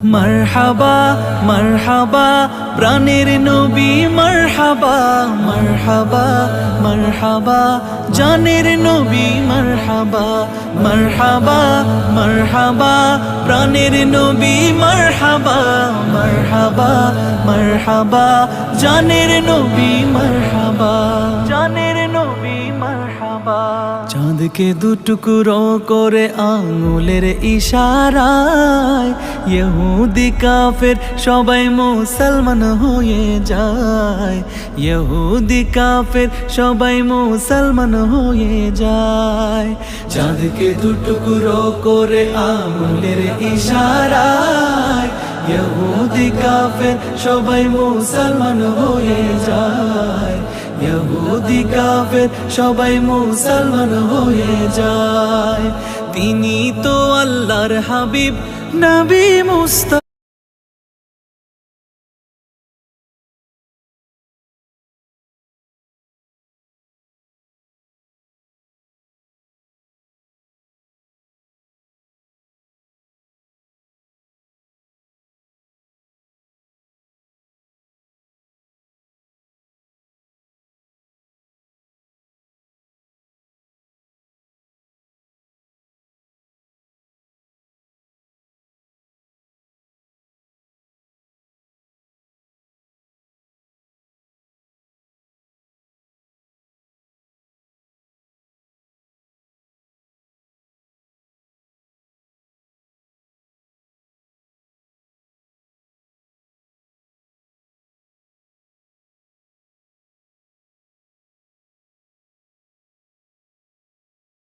মারহাবা মারহাবা প্রাণের নবী মারহাবা মারহাবা মারহাবা জানের নবী মারহাবা মারহাবা মারহাবা প্রাণের নবী মারহাবা মারহাবা মারহাবা জানের নবী মারহাবা জানের নবী মারহাবা চাঁদকে দুটুকরো করে আঙুলের ইশারায় ইহুদি কাফের সবাই মুসলমান হয়ে যায় ইহুদি কাফের সবাই মুসলমান হয়ে যায় চাঁদকে দুটুকরো করে আঙুলের ইশারায় ইহুদি কাফের সবাই মুসলমান হয়ে যায় ইহুদি কাফের সবাই মুসলমান হয়ে যায় তিনি তো আল্লাহর হাবিব নবী মুস্তাফা।